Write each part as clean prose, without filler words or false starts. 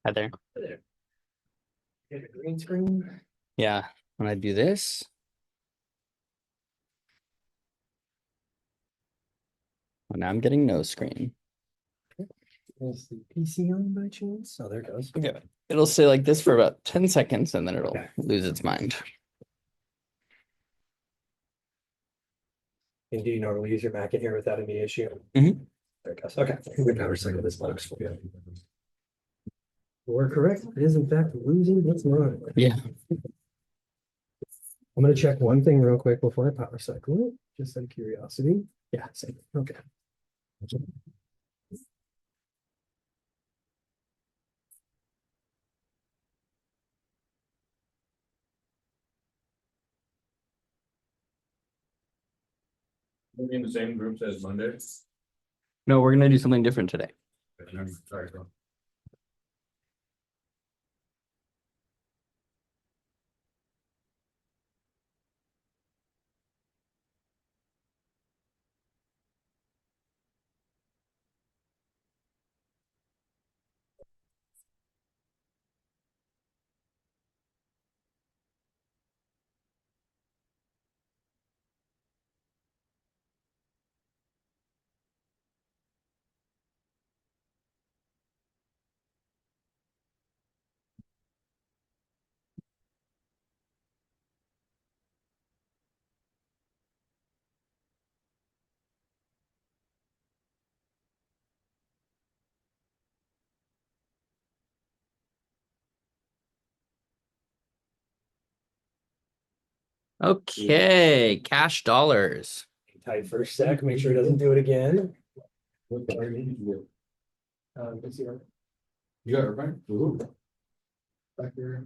Hi there. Hi there. Get a green screen. Yeah, when I do this, and now I'm getting no screen. Is the PC on by chance? Oh, there it goes. Yeah, it'll stay like this for about 10 seconds and then it'll Okay. lose its mind. And do you normally use your Mac in here without any issue? Mhm. There it goes. Okay. We power cycle this box for you. We're correct. It is in fact losing its mind. Yeah. I'm going to check one thing real quick before I power cycle it, just out of curiosity. Yeah, same. Okay. We're in the same groups as Monday. No, we're gonna do something different today. Sorry, bro. Okay, cash dollars. Tight for a sec. Make sure it doesn't do it again. What are you? Let's see. You got it right? Ooh. Back there.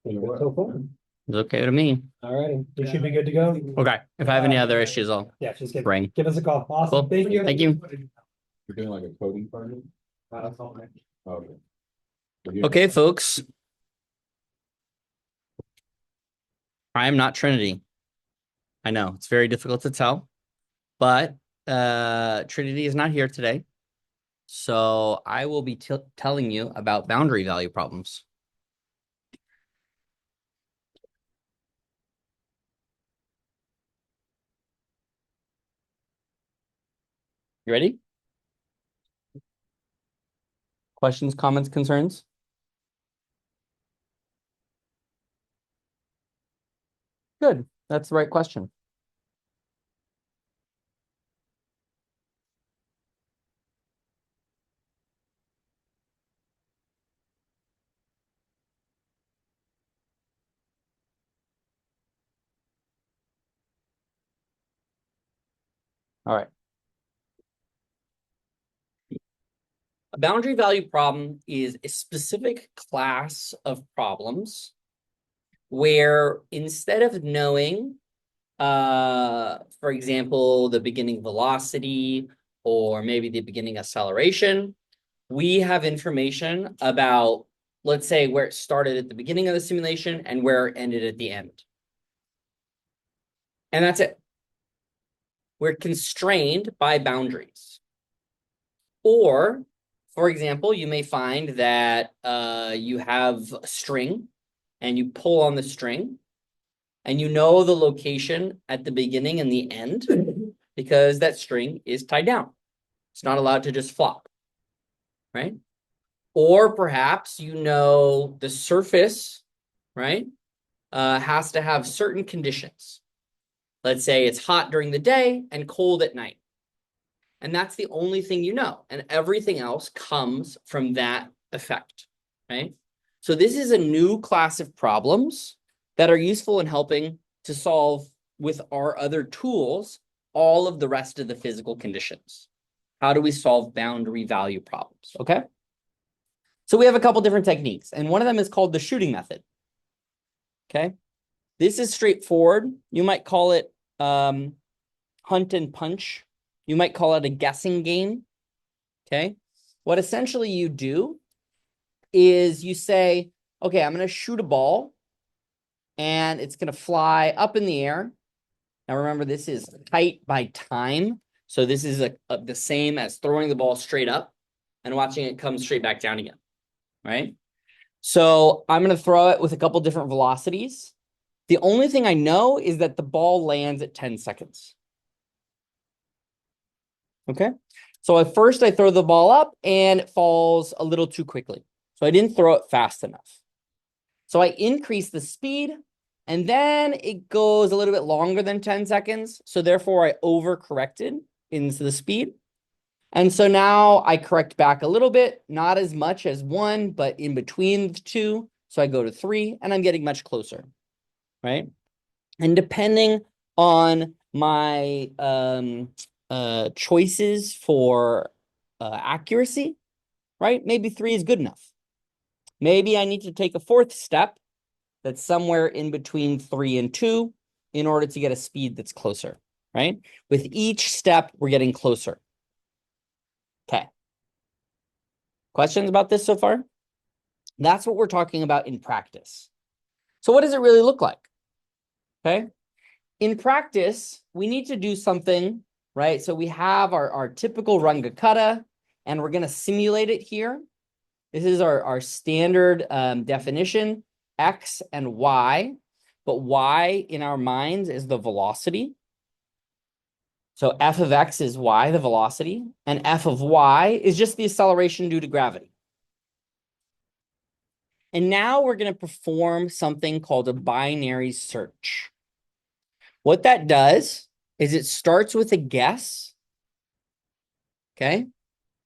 So far. It's okay to me. All righty. You should be good to go. Okay, if I have any other issues, I'll Yeah, just ring. give us a call. Awesome. Cool. Thank you. Thank you. You're doing like a coding project? Okay. Okay, folks. I am not Trinity. I know it's very difficult to tell, but Trinity is not here today. So I will be telling you about boundary value problems. You ready? Questions, comments, concerns? Good. That's the right question. All right. A boundary value problem is a specific class of problems where instead of knowing, for example, the beginning velocity or maybe the beginning acceleration, we have information about, let's say, where it started at the beginning of the simulation and where it ended at the end. And that's it. We're constrained by boundaries. Or, for example, you may find that you have a string and you pull on the string and you know the location at the beginning and the end because that string is tied down. It's not allowed to just flop, right? Or perhaps you know the surface, right, has to have certain conditions. Let's say it's hot during the day and cold at night. And that's the only thing you know. And everything else comes from that effect, right? So this is a new class of problems that are useful in helping to solve with our other tools all of the rest of the physical conditions. How do we solve boundary value problems, okay? So we have a couple different techniques, and one of them is called the shooting method, okay? This is straightforward. You might call it hunt and punch. You might call it a guessing game, okay? What essentially you do is you say, okay, I'm going to shoot a ball and it's going to fly up in the air. Now, remember, this is height by time. So this is the same as throwing the ball straight up. and watching it come straight back down again, right? So I'm going to throw it with a couple different velocities. The only thing I know is that the ball lands at 10 seconds. Okay. So at first I throw the ball up and it falls a little too quickly. So I didn't throw it fast enough. So I increase the speed and then it goes a little bit longer than 10 seconds. So therefore I overcorrected into the speed. And so now I correct back a little bit, not as much as 1, but in between the 2. So I go to 3 and I'm getting much closer, right? And depending on my choices for accuracy, right? Maybe 3 is good enough. Maybe I need to take a 4th step that's somewhere in between 3 and 2 in order to get a speed that's closer, right? With each step, we're getting closer. Okay. Questions about this so far? That's what we're talking about in practice. So what does it really look like? Okay. In practice, we need to do something, right? So we have our typical Rungakutta, and we're going to simulate it here. This is our standard definition, X and Y. But Y in our minds is the velocity. So f of x is y, the velocity, and f of y is just the acceleration due to gravity. And now we're going to perform something called a binary search. What that does is it starts with a guess. Okay.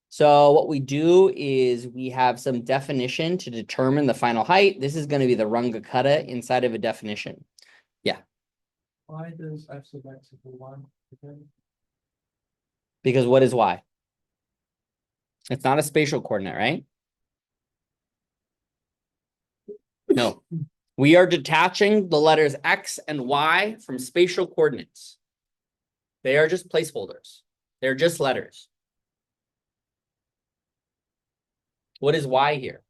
So what we do is we have some definition to determine the final height. This is going to be the Rungakutta inside of a definition. Yeah. Why does f sub x equal 1? Because what is y? It's not a spatial coordinate, right? No. We are detaching the letters x and y from spatial coordinates. They are just placeholders. They're just letters. What is y here?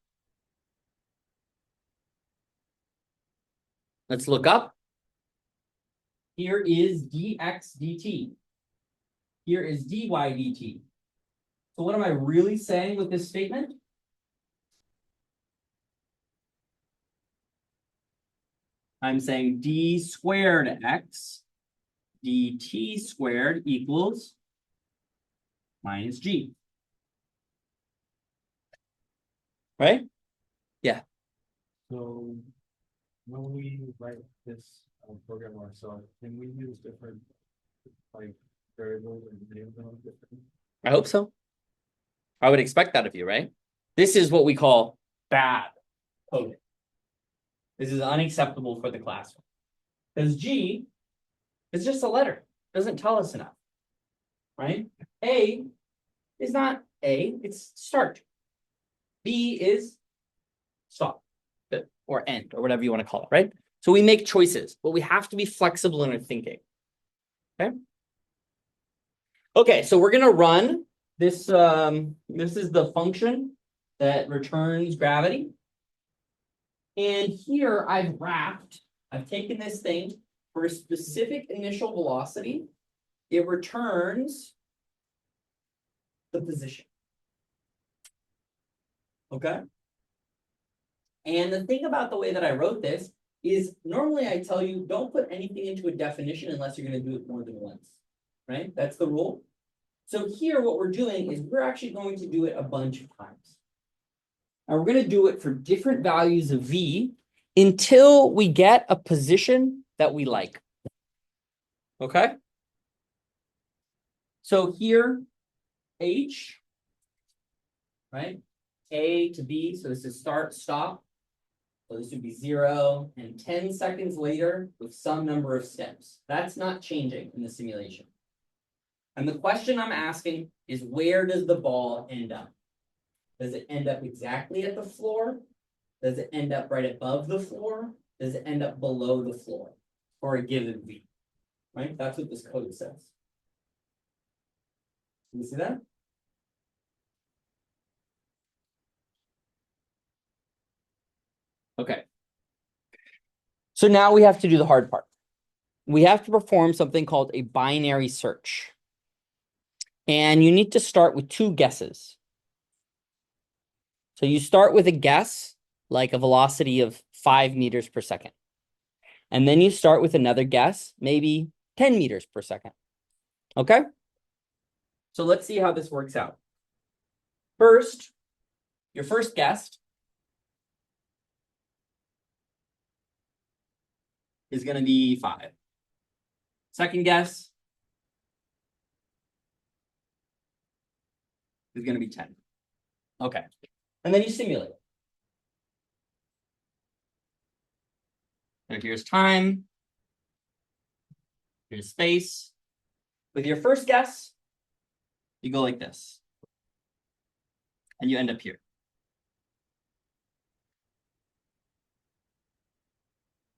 Let's look up. Here is dx dt. Here is dy dt. So what am I really saying with this statement? I'm saying d squared x dt squared equals minus g. Right? Yeah. So when we write this program ourselves, can we use different like variables and name them different? I hope so. I would expect that of you, right? This is what we call bad coding. This is unacceptable for the classroom. Because G is just a letter. It doesn't tell us enough. Right? A is not A, it's start. B is stop or end or whatever you want to call it, right? So we make choices, but we have to be flexible in our thinking. Okay. Okay, so we're gonna run this. This is the function that returns gravity. And here I've taken this thing for a specific initial velocity. It returns the position. Okay. And the thing about the way that I wrote this is normally I tell you don't put anything into a definition unless you're going to do it more than once, right? That's the rule. So here what we're doing is we're actually going to do it a bunch of times. And we're going to do it for different values of v until we get a position that we like. Okay? So here, h, right? A to B, so this is start, stop. So this would be 0 and 10 seconds later with some number of steps. That's not changing in the simulation. And the question I'm asking is where does the ball end up? Does it end up exactly at the floor? Does it end up right above the floor? Does it end up below the floor for a given v? Right? That's what this code says. Can you see that? Okay. So now we have to do the hard part. We have to perform something called a binary search. And you need to start with 2 guesses. So you start with a guess, like a velocity of 5 meters per second. And then you start with another guess, maybe 10 meters per second. Okay? So let's see how this works out. First, your first guess is going to be 5. Second guess is going to be 10. Okay. And then you simulate. So here's time. Here's space. With your first guess, you go like this. And you end up here.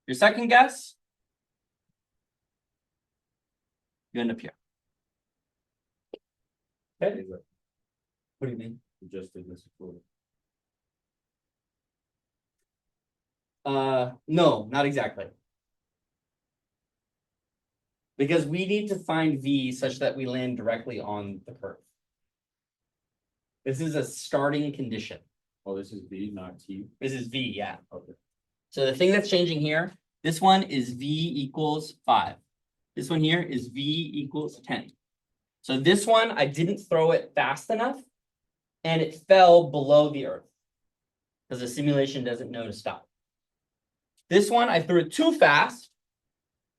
Your second guess, you end up here. Okay. What do you mean? We just did this before. No, not exactly. Because we need to find V such that we land directly on the curve. This is a starting condition. Oh, this is V, not T. This is V, yeah. Okay. So the thing that's changing here, this one is V equals 5. This one here is V equals 10. So this one, I didn't throw it fast enough, and it fell below the Earth because the simulation doesn't know to stop. This one, I threw it too fast.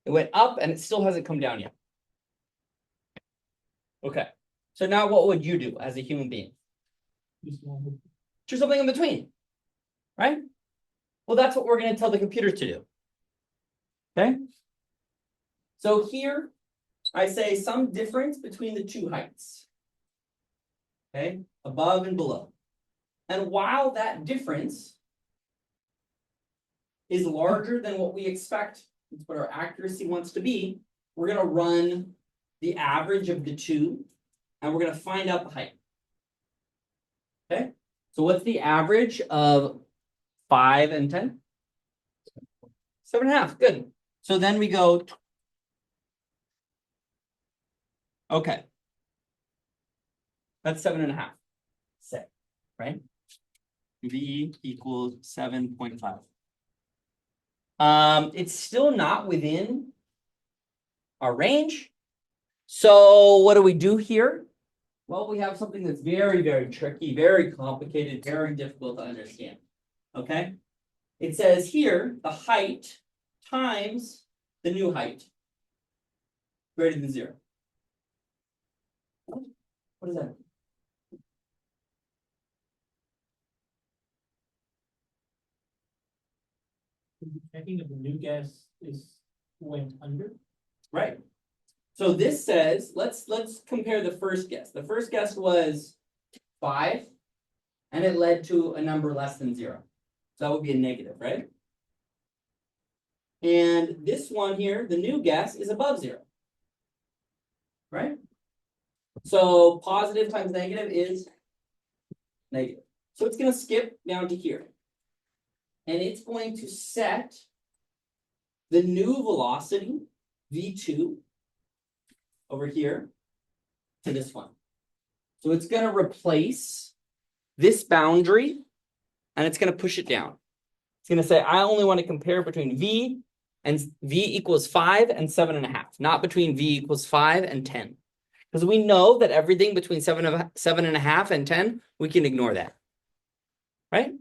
It went up, and it still hasn't come down yet. Okay. So now what would you do as a human being? Choose something in between, right? Well, that's what we're going to tell the computer to do. Okay. So here, I say some difference between the two heights. Okay, above and below. And while that difference is larger than what we expect, it's what our accuracy wants to be, we're going to run the average of the two, and we're going to find out the height. Okay, so what's the average of 5 and 10? 7.5, good. So then we go, okay. That's 7.5, say, right? V equals 7.5. It's still not within our range. So what do we do here? Well, we have something that's very, very tricky, very complicated, very difficult to understand. Okay? It says here, the height times the new height greater than 0. What is that? Checking if the new guess went under. Right. So this says, let's compare the first guess. The first guess was 5, and it led to a number less than 0. So that would be a negative, right? And this one here, the new guess, is above 0. Right? So positive times negative is negative. So it's going to skip down to here. And it's going to set the new velocity, V2, over here to this one. So it's going to replace this boundary, and it's going to push it down. It's going to say, I only want to compare between V and V equals 5 and 7.5, not between V equals 5 and 10. Because we know that everything between 7.5 and 10, we can ignore that. Right?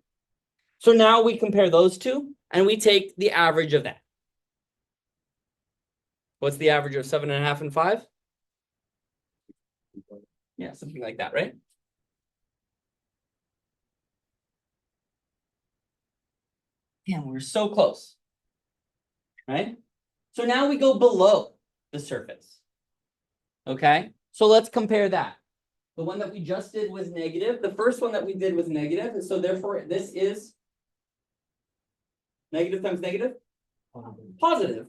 So now we compare those two, and we take the average of that. What's the average of 7.5 and 5? Yeah, something like that, right? Damn, we're so close. Right? So now we go below the surface. Okay? So let's compare that. The one that we just did was negative. The first one that we did was negative. And so therefore, this is negative times negative? Positive.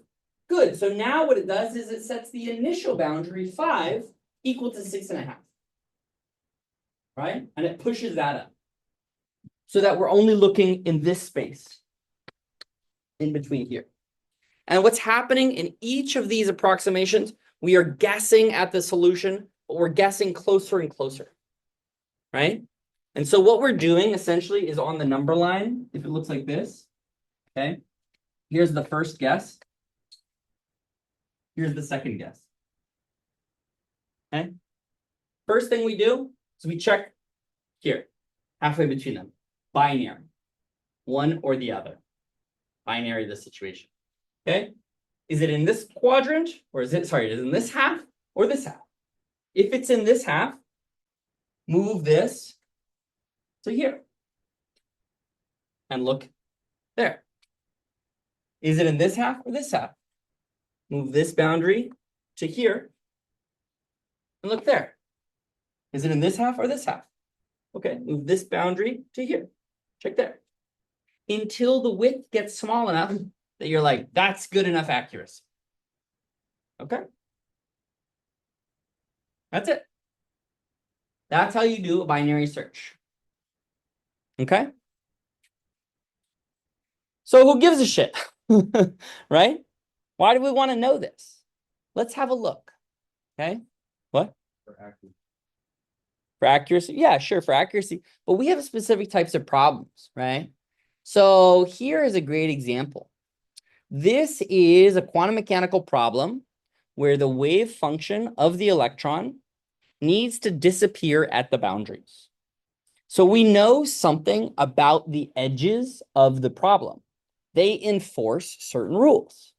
Good. So now what it does is it sets the initial boundary 5 equal to 6.5. Right? And it pushes that up. So that we're only looking in this space. In between here. And what's happening in each of these approximations, we are guessing at the solution, but we're guessing closer and closer. Right? And so what we're doing essentially is on the number line, if it looks like this, okay? Here's the first guess. Here's the second guess. Okay? First thing we do is we check here, halfway between them. Binary. One or the other. Binary the situation. Okay? Is it in this quadrant or is it in this half or this half? If it's in this half, move this to here. And look there. Is it in this half or this half? Move this boundary to here. And look there. Is it in this half or this half? Okay, move this boundary to here. Check there. Until the width gets small enough that you're like, that's good enough accuracy. Okay? That's it. That's how you do a binary search. Okay? So who gives a shit? Right? Why do we want to know this? Let's have a look. Okay? What? For accuracy. For accuracy? Yeah, sure, for accuracy. But we have specific types of problems, right? So here is a great example. This is a quantum mechanical problem where the wave function of the electron needs to disappear at the boundaries. So we know something about the edges of the problem. They enforce certain rules.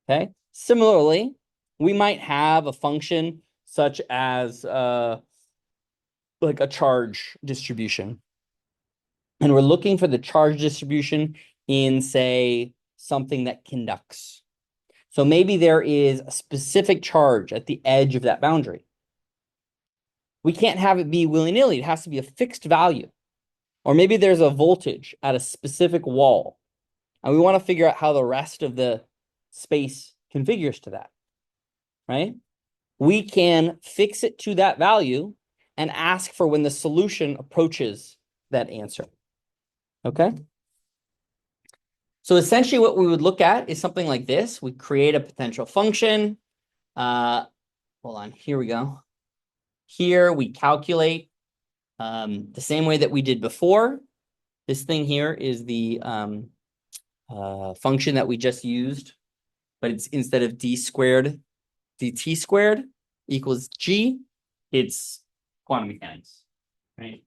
Okay. Similarly, we might have a function such as like a charge distribution. And we're looking for the charge distribution in, say, something that conducts. So maybe there is a specific charge at the edge of that boundary. We can't have it be willy-nilly. It has to be a fixed value. Or maybe there's a voltage at a specific wall. And we want to figure out how the rest of the space configures to that, right? We can fix it to that value and ask for when the solution approaches that answer. Okay? So essentially what we would look at is something like this. We create a potential function. Hold on, here we go. Here we calculate the same way that we did before. This thing here is the function that we just used, but it's instead of d squared, dt squared equals g, it's quantum mechanics, right?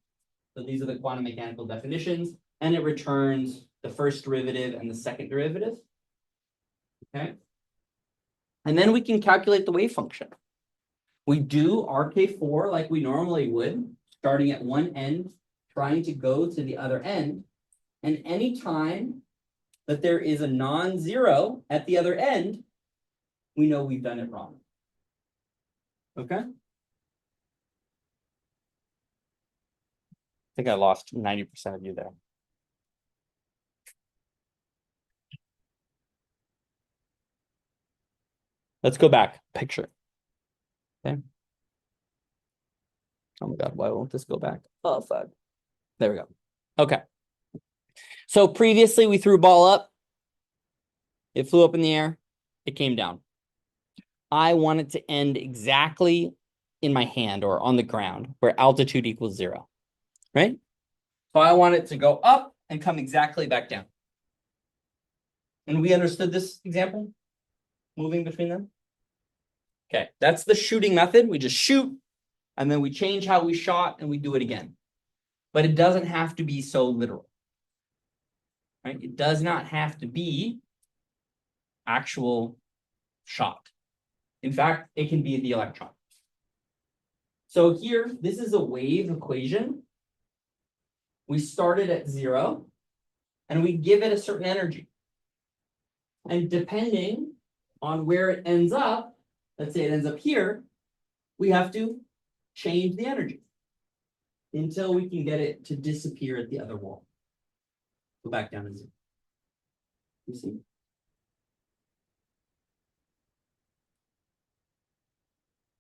So these are the quantum mechanical definitions, and it returns the first derivative and the second derivative, okay? And then we can calculate the wave function. We do RK4 like we normally would, starting at one end, trying to go to the other end, and any time that there is a non-zero at the other end, we know we've done it wrong. Okay? I think I lost 90% of you there. Let's go back. Picture. Okay. Oh my God, why won't this go back? Oh, fuck. There we go. Okay. So previously we threw a ball up. It flew up in the air. It came down. I want it to end exactly in my hand or on the ground where altitude equals 0, right? So I want it to go up and come exactly back down. And we understood this example, moving between them. Okay, that's the shooting method. We just shoot, and then we change how we shot, and we do it again. But it doesn't have to be so literal, right? It does not have to be actual shot. In fact, it can be the electron. So here, this is a wave equation. We started at 0, and we give it a certain energy. And depending on where it ends up, let's say it ends up here, we have to change the energy until we can get it to disappear at the other wall. Go back down to 0. You see?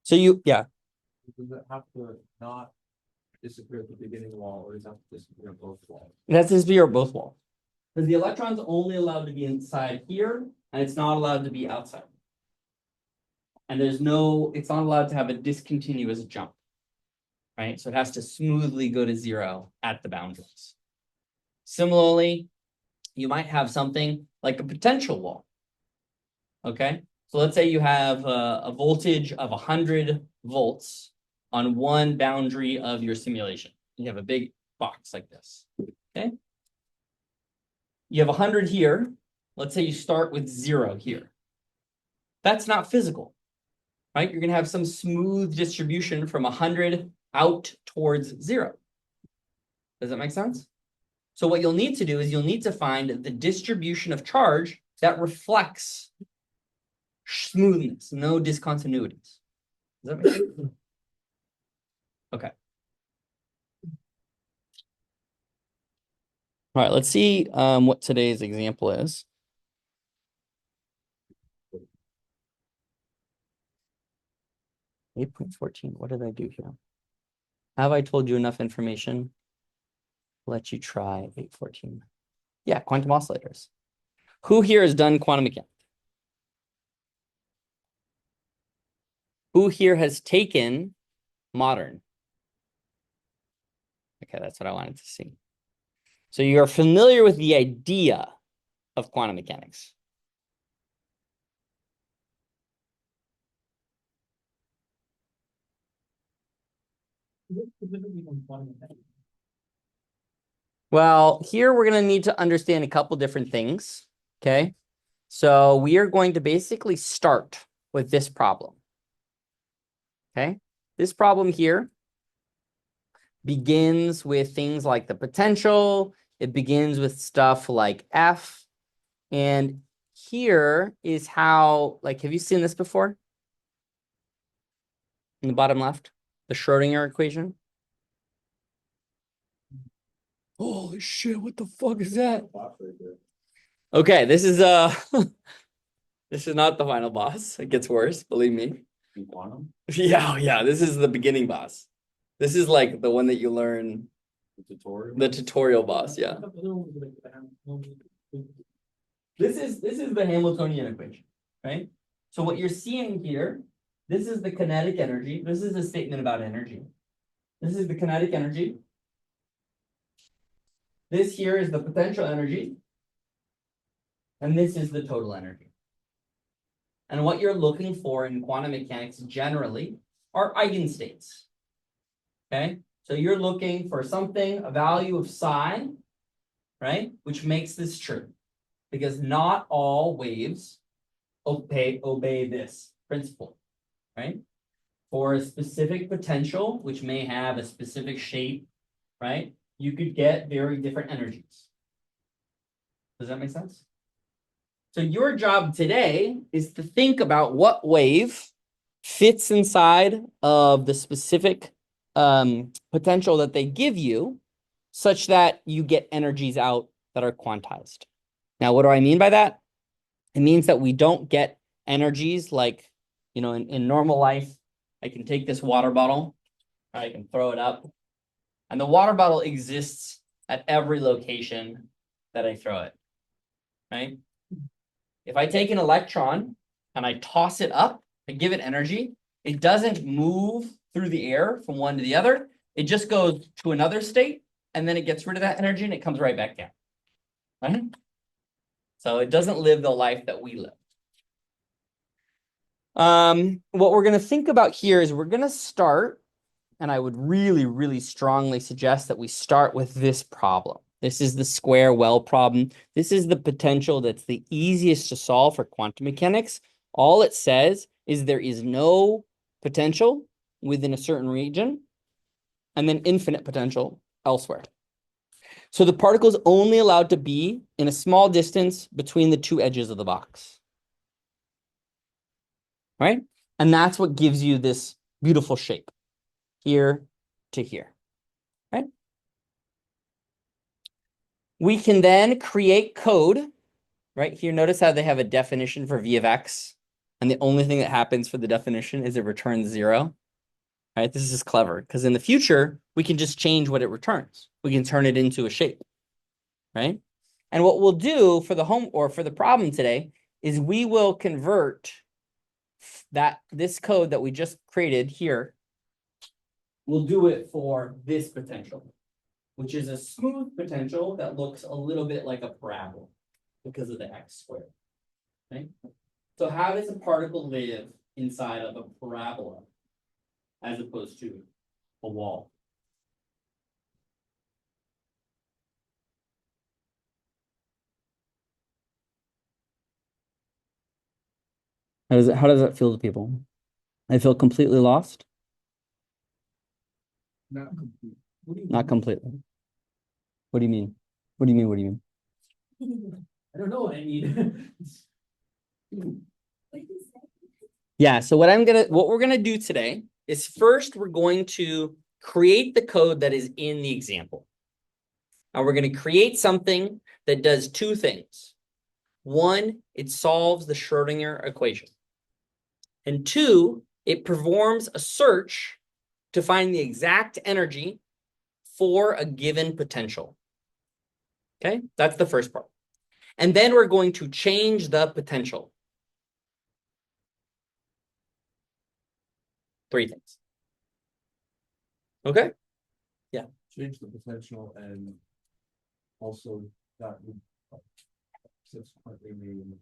So yeah. Does it have to not disappear at the beginning wall, or does it have to disappear at both walls? It has to disappear at both walls. Because the electron's only allowed to be inside here, and it's not allowed to be outside. And it's not allowed to have a discontinuous jump. right? So it has to smoothly go to zero at the boundaries. Similarly, you might have something like a potential wall. Okay, so let's say you have a voltage of 100 volts on one boundary of your simulation. You have a big box like this. Okay, you have 100 here. Let's say you start with 0 here. That's not physical, right? You're going to have some smooth distribution from 100 out towards 0. Does that make sense? So what you'll need to do is you'll need to find the distribution of charge that reflects smoothness, no discontinuities. Does that make sense? Okay. All right, let's see what today's example is. Eight 8.14, what did I do here? Have I told you enough information? Let you try 8.14. Yeah, quantum oscillators. Who here has done quantum mechanics? Who here has taken modern? Okay, that's what I wanted to see. So you're familiar with the idea of quantum mechanics. Well, here we're going to need to understand a couple different things. Okay. So we are going to basically start with this problem. Okay. This problem here begins with things like the potential. It begins with stuff like F. And here is how, like, have you seen this before? In the bottom left, the Schrodinger equation. Holy shit, what the fuck is that? Okay, this is this is not the final boss. It gets worse, believe me. In quantum, Yeah, this is the beginning boss. This is like the one that you learn, the tutorial boss, yeah. This is the Hamiltonian equation, right? So what you're seeing here, this is the kinetic energy. This is a statement about energy. This is the kinetic energy. This here is the potential energy. And this is the total energy. And what you're looking for in quantum mechanics generally are eigenstates. Okay, so you're looking for something, a value of psi, right? Which makes this true. Because not all waves obey this principle, right? For a specific potential, which may have a specific shape, right? You could get very different energies. Does that make sense? So your job today is to think about what wave fits inside of the specific potential that they give you, such that you get energies out that are quantized. Now, what do I mean by that? It means that we don't get energies like, in normal life, I can take this water bottle, I can throw it up, and the water bottle exists at every location that I throw it, right? If I take an electron and I toss it up, I give it energy, it doesn't move through the air from one to the other. It just goes to another state, and then it gets rid of that energy and it comes right back down, right? So it doesn't live the life that we live. What we're going to think about here is we're going to start, and I would really, really strongly suggest that we start with this problem. This is the square well problem. This is the potential that's the easiest to solve for quantum mechanics. All it says is there is no potential within a certain region, and then infinite potential elsewhere. So the particle is only allowed to be in a small distance between the two edges of the box. Right? And that's what gives you this beautiful shape, here to here. Right? We can then create code, right? Here, notice how they have a definition for v of x, and the only thing that happens for the definition is it returns 0. Right? This is clever, because in the future, we can just change what it returns. We can turn it into a shape, right? And what we'll do for the for the problem today is we will convert this code that we just created here we'll do it for this potential, which is a smooth potential that looks a little bit like a parabola because of the x squared. Okay? So how does a particle live inside of a parabola as opposed to a wall? How does that feel to people? I feel completely lost? Not complete. Not completely. What do you mean? What do you mean? What do you mean? I don't know what I need. Yeah, so what we're gonna do today is first we're going to create the code that is in the example. Now we're going to create something that does two things. One, it solves the Schrodinger equation. And two, it performs a search to find the exact energy for a given potential. Okay, that's the first part. And then we're going to change the potential. Three things. Okay? Change the potential and also that would subsequently mean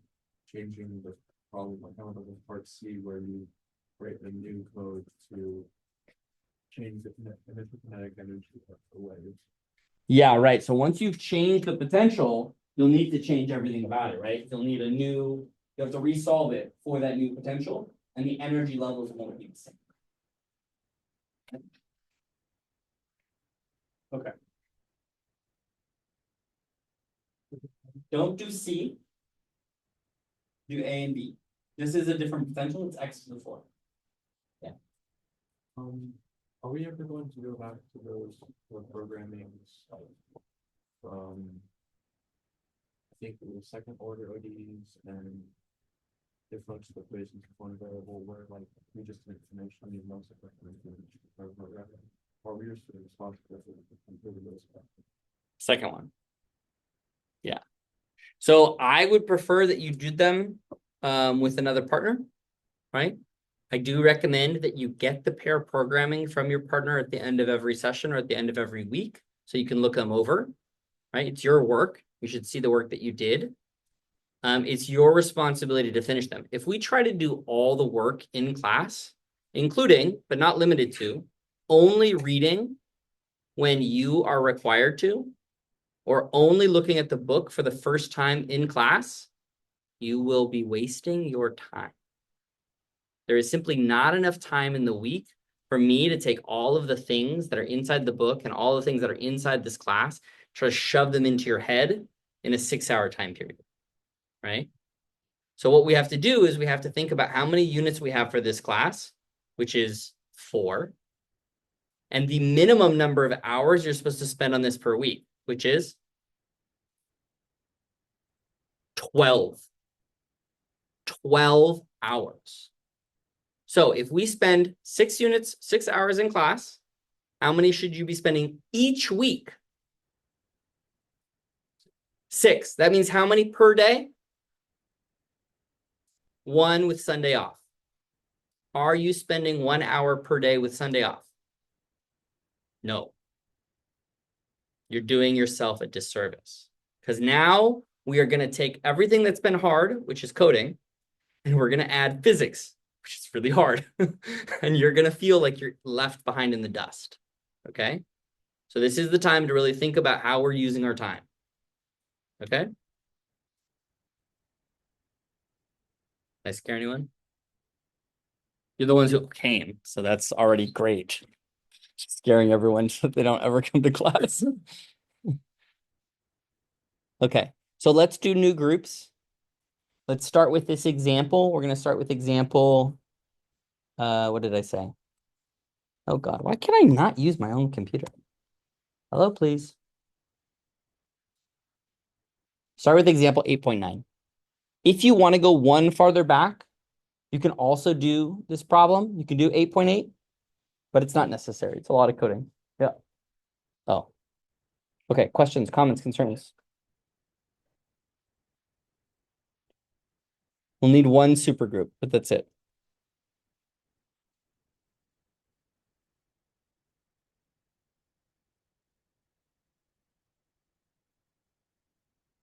changing the problem, like kind of the part C where you write a new code to change the kinetic energy of the waves. Yeah, right. So once you've changed the potential, you'll need to change everything about it, right? You have to resolve it for that new potential, and the energy levels won't be the same. Okay. Don't do C. Do A and B. This is a different potential. It's x to the 4. Are we ever going to go back to those programming stuff from I think it was second order ODEs and differential equations for one variable where like we just get information on the most effective programming, or we're just responsible for completing those stuff. Second one. Yeah. So I would prefer that you do them with another partner, right? I do recommend that you get the pair programming from your partner at the end of every session or at the end of every week, so you can look them over, right? It's your work. You should see the work that you did. It's your responsibility to finish them. If we try to do all the work in class, including, but not limited to, only reading when you are required to, or only looking at the book for the first time in class, you will be wasting your time. There is simply not enough time in the week for me to take all of the things that are inside the book and all the things that are inside this class, try to shove them into your head in a 6-hour time period, right? So what we have to do is we have to think about how many units we have for this class, which is 4, and the minimum number of hours you're supposed to spend on this per week, which is 12. 12 hours. So if we spend 6 units, 6 hours in class, how many should you be spending each week? 6. That means how many per day? 1 with Sunday off. Are you spending 1 hour per day with Sunday off? No. You're doing yourself a disservice. Because now we are going to take everything that's been hard, which is coding, and we're going to add physics, which is really hard. And you're going to feel like you're left behind in the dust. Okay? So this is the time to really think about how we're using our time. Okay? Did I scare anyone? You're the ones who came, so that's already great. Scaring everyone so that they don't ever come to class. Okay, so let's do new groups. Let's start with this example. We're going to start with example. What did I say? Oh God, why can I not use my own computer? Hello, please. Start with example 8.9. If you want to go one farther back, you can also do this problem. You can do 8.8, but it's not necessary. It's a lot of coding. Yeah. Oh. Okay, questions, comments, concerns? We'll need one supergroup, but that's it.